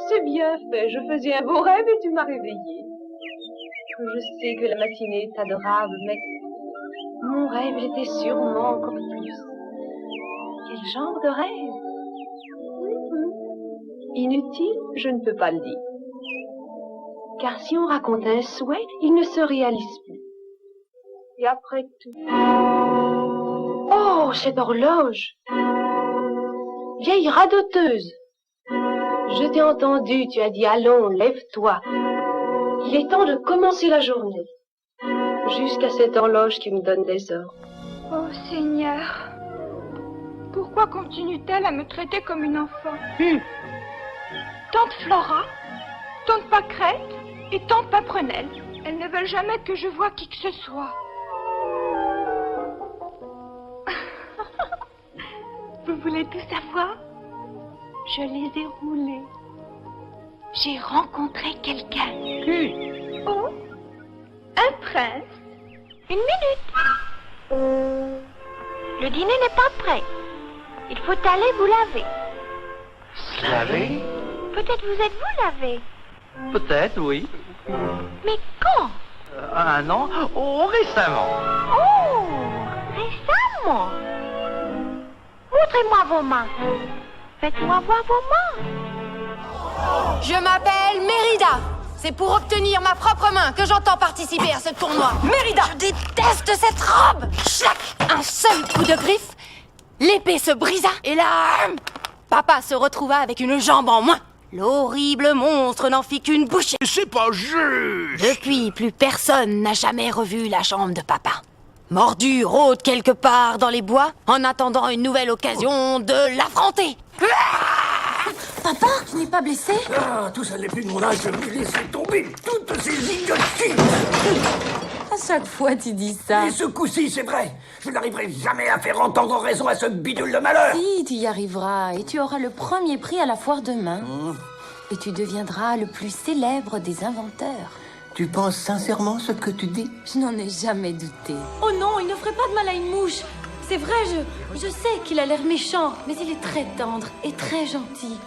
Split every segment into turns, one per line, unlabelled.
c'est bien fait. Je faisais un beau rêve et tu m'as réveillée. Je sais que la matinée est adorable, mais mon rêve l'était sûrement encore plus. Quel genre de rêve? Inutile, je ne peux pas le dire. Car si on raconte un souhait, il ne se réalise plus. Et après tout... Oh, cette horloge! Vieille radoteuse! Je t'ai entendu, tu as dit, allons, lève-toi. Il est temps de commencer la journée. Jusqu'à cette horloge qui me donne des ordres.
Oh Seigneur, pourquoi continue-t-elle à me traiter comme une enfant? Tante Flora, tante Pâquerette et tante Paprenelle, elles ne veulent jamais que je voie qui que ce soit. Vous voulez tout savoir? Je les ai roulées. J'ai rencontré quelqu'un. Oh, un prince. Une minute. Le dîner n'est pas prêt. Il faut aller vous laver.
Se laver?
Peut-être vous êtes-vous lavé.
Peut-être, oui.
Mais quand?
Un an? Oh, récemment.
Oh, récemment. Montrez-moi vos mains. Faites-moi voir vos mains.
Je m'appelle Mérida. C'est pour obtenir ma propre main que j'entends participer à ce tournoi. Mérida! Je déteste cette robe! Schlac! Un seul coup de griffe, l'épée se brisa et là... Papa se retrouva avec une jambe en moins. L'horrible monstre n'en fit qu'une bouchée.
C'est pas juste!
Depuis, plus personne n'a jamais revu la jambe de papa. Mordu rôde quelque part dans les bois en attendant une nouvelle occasion de l'affronter. Papa, tu n'es pas blessé?
Ah, tout ça n'est plus de mon âge, je vais laisser tomber toutes ces idioties!
À chaque fois, tu dis ça.
Et ce coup-ci, c'est vrai, je n'arriverai jamais à faire entendre raison à ce bidule de malheur!
Si, tu y arriveras et tu auras le premier prix à la foire demain. Et tu deviendras le plus célèbre des inventeurs.
Tu penses sincèrement ce que tu dis?
Je n'en ai jamais douté. Oh non, il ne ferait pas de mal à une mouche. C'est vrai, je sais qu'il a l'air méchant, mais il est très tendre et très gentil.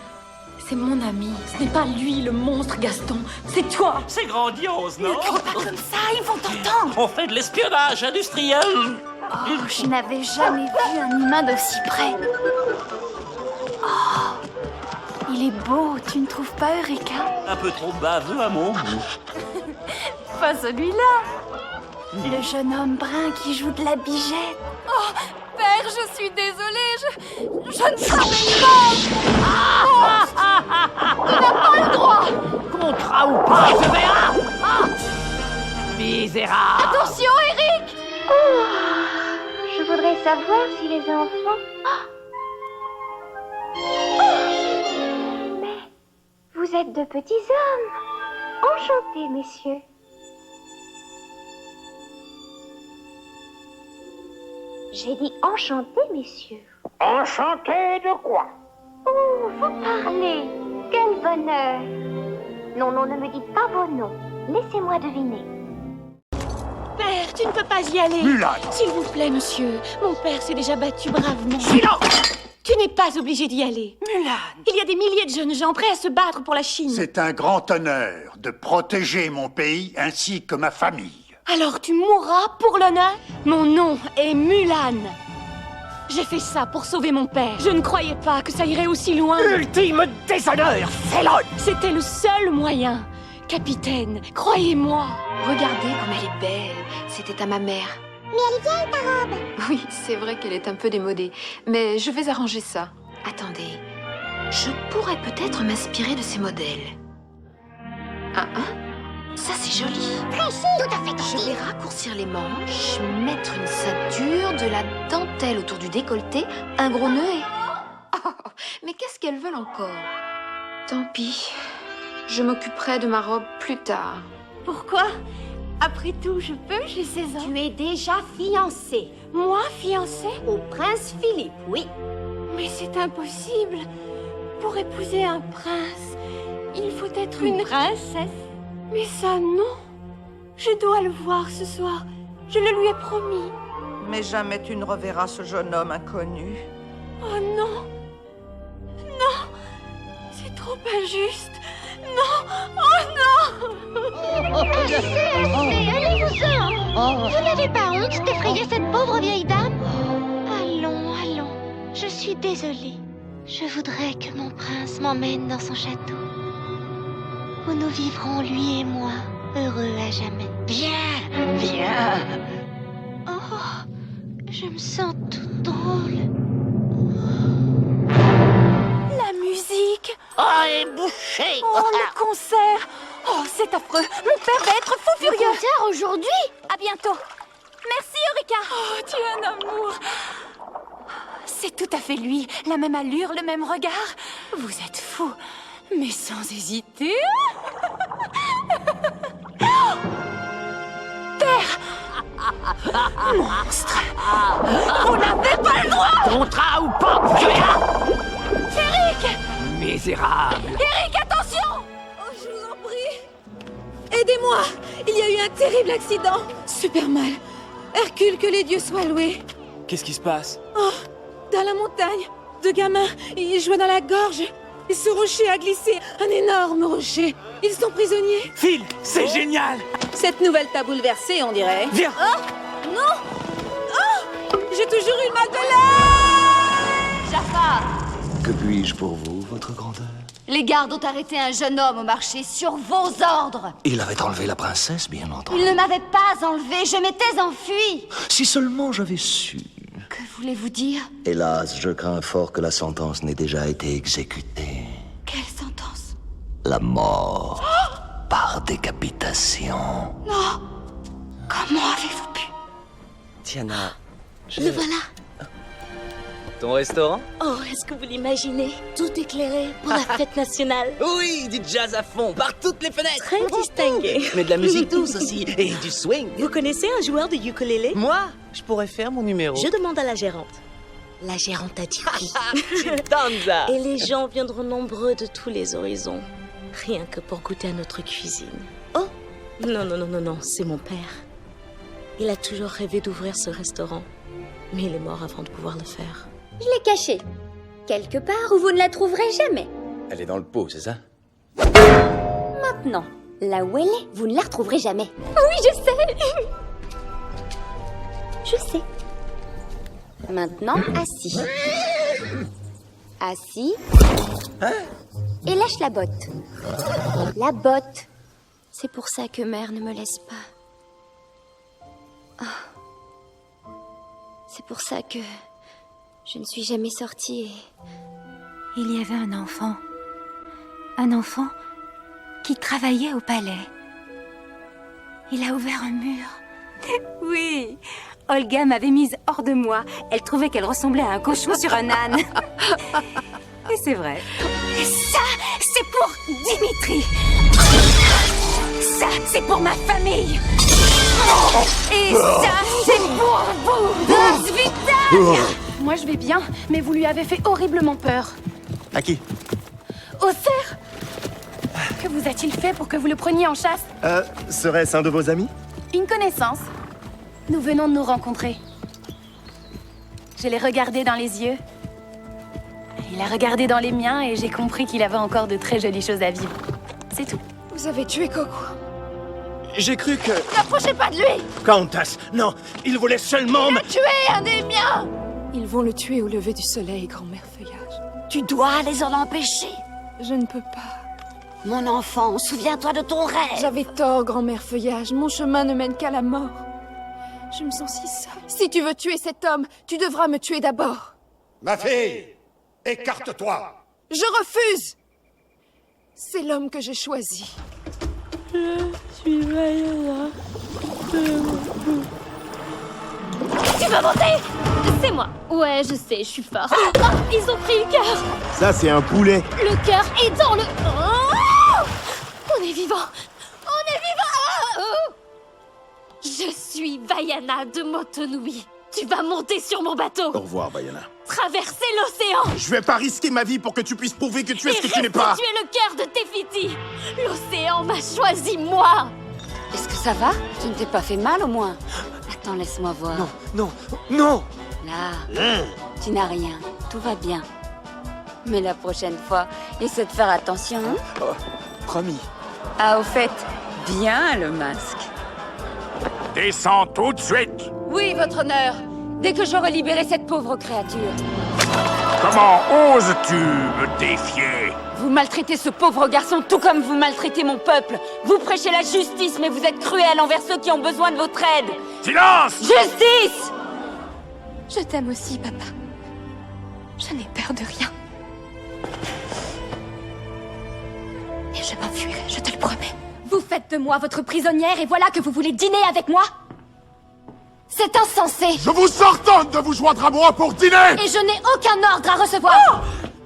C'est mon ami. Ce n'est pas lui le monstre, Gaston. C'est toi.
C'est grandiose, non?
Ne crie pas comme ça, ils vont t'entendre.
On fait de l'espionnage industriel.
Oh, je n'avais jamais vu un humain d'aussi près. Oh, il est beau, tu ne trouves pas, Eureka?
Un peu trop baveux à mon goût.
Pas celui-là. Le jeune homme brun qui joue de la bigette.
Oh, père, je suis désolée. Je ne savais pas. Tu n'as pas le droit.
Contrat ou pas, je verrai. Misérable.
Attention, Eric.
Oh, je voudrais savoir si les enfants... Mais vous êtes de petits hommes. Enchantés, messieurs. J'ai dit enchantés, messieurs.
Enchanté de quoi?
Oh, vous parlez. Quel bonheur. Non, ne me dites pas vos noms. Laissez-moi deviner.
Père, tu ne peux pas y aller.
Mulan!
S'il vous plaît, monsieur. Mon père s'est déjà battu bravement.
Silence!
Tu n'es pas obligé d'y aller.
Mulan!
Il y a des milliers de jeunes gens prêts à se battre pour la Chine.
C'est un grand honneur de protéger mon pays ainsi que ma famille.
Alors tu mourras pour l'honneur? Mon nom est Mulan. J'ai fait ça pour sauver mon père. Je ne croyais pas que ça irait aussi loin.
Ultime déshonneur, félonne!
C'était le seul moyen. Capitaine, croyez-moi.
Regardez comme elle est belle. C'était à ma mère.
Mais elle est vieille, ta robe.
Oui, c'est vrai qu'elle est un peu démodée. Mais je vais arranger ça. Attendez. Je pourrais peut-être m'inspirer de ces modèles. Ça, c'est joli.
Précis, tout à fait.
Je vais raccourcir les manches, mettre une ceinture, de la dentelle autour du décolleté, un gros nœud et... Oh, mais qu'est-ce qu'elles veulent encore? Tant pis. Je m'occuperai de ma robe plus tard.
Pourquoi? Après tout, je peux, j'ai 16 ans.
Tu es déjà fiancée.
Moi, fiancée?
Au prince Philippe, oui.
Mais c'est impossible. Pour épouser un prince, il faut être une princesse. Mais ça, non. Je dois le voir ce soir. Je le lui ai promis.
Mais jamais tu ne reverras ce jeune homme inconnu.
Oh non. Non.
C'est trop injuste. Non. Oh non.
Allez-vous-en. Vous n'avez pas honte d'effrayer cette pauvre vieille dame? Allons, allons. Je suis désolée. Je voudrais que mon prince m'emmène dans son château, où nous vivrons, lui et moi, heureux à jamais.
Viens, viens.
Oh, je me sens toute drôle.
La musique.
Oh, et bouché.
Oh, le concert. Oh, c'est affreux. Mon père va être fou furieux.
Concert aujourd'hui?
À bientôt. Merci, Eureka. Oh, tu es un amour. C'est tout à fait lui. La même allure, le même regard. Vous êtes fou, mais sans hésiter. Père! Monstre! Vous n'avez pas le droit!
Contrat ou pas, je viens.
Eric!
Misérable.
Eric, attention! Oh, je vous en prie. Aidez-moi! Il y a eu un terrible accident. Super mal. Hercule, que les dieux soient loués.
Qu'est-ce qui se passe?
Oh, dans la montagne, deux gamins, ils jouaient dans la gorge. Et ce rocher a glissé, un énorme rocher. Ils sont prisonniers.
Phil, c'est génial!
Cette nouvelle t'a bouleversé, on dirait.
Viens!
Oh, non! Oh, j'ai toujours eu mal de l'air!
Jafar!
Que puis-je pour vous, votre grandeur?
Les gardes ont arrêté un jeune homme au marché sur vos ordres.
Il avait enlevé la princesse, bien entendu.
Il ne m'avait pas enlevé, je m'étais enfuie.
Si seulement j'avais su.
Que voulez-vous dire?
Hélas, je crains fort que la sentence n'ait déjà été exécutée.
Quelle sentence?
La mort. Par décapitation.
Non! Comment avez-vous pu?
Tiana,
Le voilà.
Ton restaurant?
Oh, est-ce que vous l'imaginez? Tout éclairé pour la fête nationale.
Oui, du jazz à fond, par toutes les fenêtres.
Très distingué.
Mais de la musique douce aussi, et du swing.
Vous connaissez un joueur de ukulélé?
Moi, je pourrais faire mon numéro.
Je demande à la gérante. La gérante a dit oui.
C'est Danza.
Et les gens viendront nombreux de tous les horizons. Rien que pour goûter à notre cuisine. Oh! Non, non, non, non, non, c'est mon père. Il a toujours rêvé d'ouvrir ce restaurant. Mais il est mort avant de pouvoir le faire.
Je l'ai cachée. Quelque part où vous ne la trouverez jamais.
Elle est dans le pot, c'est ça?
Maintenant, là où elle est, vous ne la retrouverez jamais. Oui, je sais. Je sais. Maintenant, assis. Assis. Et lâche la botte. La botte. C'est pour ça que mère ne me laisse pas. Oh. C'est pour ça que je ne suis jamais sortie et...
Il y avait un enfant. Un enfant qui travaillait au palais. Il a ouvert un mur. Oui, Olga m'avait mise hors de moi. Elle trouvait qu'elle ressemblait à un cochon sur un âne. Et c'est vrai. Et ça, c'est pour Dimitri. Ça, c'est pour ma famille. Et ça, c'est pour vous, Svita. Moi, je vais bien, mais vous lui avez fait horriblement peur.
À qui?
Au cerf. Que vous a-t-il fait pour que vous le preniez en chasse?
Serait-ce un de vos amis?
Une connaissance. Nous venons de nous rencontrer. Je l'ai regardé dans les yeux. Il a regardé dans les miens et j'ai compris qu'il avait encore de très jolies choses à vivre. C'est tout. Vous avez tué Coco.
J'ai cru que...
N'approchez pas de lui!
Countess, non, il voulait seulement
Il a tué un des miens!
Ils vont le tuer au lever du soleil, grand-mère Feuillage.
Tu dois les en empêcher.
Je ne peux pas.
Mon enfant, souviens-toi de ton rêve.
J'avais tort, grand-mère Feuillage. Mon chemin ne mène qu'à la mort. Je me sens si seule. Si tu veux tuer cet homme, tu devras me tuer d'abord.
Ma fille, écarte-toi.
Je refuse. C'est l'homme que j'ai choisi.
Je suis Vaiana.
Tu vas monter? C'est moi. Ouais, je sais, je suis fort. Oh, ils ont pris le cœur.
Ça, c'est un poulet.
Le cœur est dans le... Oh, on est vivant. On est vivant. Oh. Je suis Vaiana de Motonui. Tu vas monter sur mon bateau.
Au revoir, Vaiana.
Traverser l'océan.
Je vais pas risquer ma vie pour que tu puisses prouver que tu es ce que tu n'es pas.
Tu es le cœur de Tefiti. L'océan m'a choisi, moi.
Est-ce que ça va? Tu ne t'es pas fait mal au moins? Attends, laisse-moi voir.
Non, non, non.
Là, tu n'as rien. Tout va bien. Mais la prochaine fois,
Essaie de faire attention.
Oh, promis.
Ah, au fait, bien le masque.
Descends tout de suite.
Oui, votre honneur. Dès que j'aurai libéré cette pauvre créature.
Comment oses-tu me défier?
Vous maltraitez ce pauvre garçon tout comme vous maltraitez mon peuple. Vous prêchez la justice, mais vous êtes cruel envers ceux qui ont besoin de votre aide.
Silence!
Justice!
Je t'aime aussi, papa. Je n'ai peur de rien. Et je m'enfuirai, je te le promets. Vous faites de moi votre prisonnière et voilà que vous voulez dîner avec moi? C'est insensé!
Je vous ordonne de vous joindre à moi pour dîner!
Et je n'ai aucun ordre à recevoir!
Oh!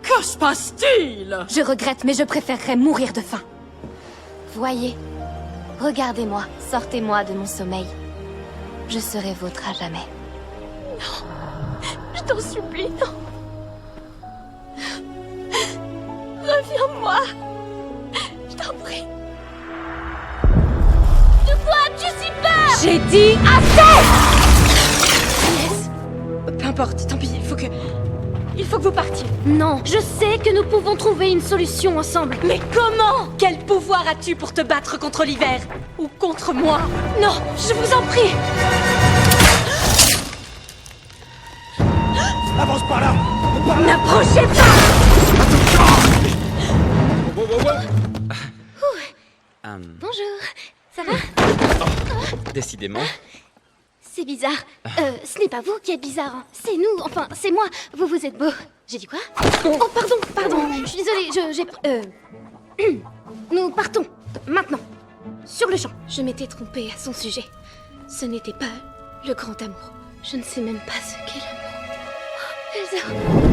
Que se passe-t-il?
Je regrette, mais je préférerais mourir de faim. Voyez, regardez-moi, sortez-moi de mon sommeil. Je serai vôtre à jamais. Non, je t'en supplie, non. Reviens-moi. Je t'en prie. De quoi as-tu si peur?
J'ai dit assez!
Inès, peu importe, tant pis, il faut que vous partiez. Non, je sais que nous pouvons trouver une solution ensemble.
Mais comment? Quel pouvoir as-tu pour te battre contre l'hiver? Ou contre moi?
Non, je vous en prie.
Avance par là!
N'approchez pas!
Bonjour, ça va?
Décidément.
C'est bizarre. Ce n'est pas vous qui êtes bizarre. C'est nous, enfin, c'est moi. Vous êtes beau. J'ai dit quoi? Oh, pardon. Je suis désolée, Nous partons, maintenant. Sur le champ. Je m'étais trompée à son sujet. Ce n'était pas le grand amour. Je ne sais même pas ce qu'est l'amour. Oh, Elsa.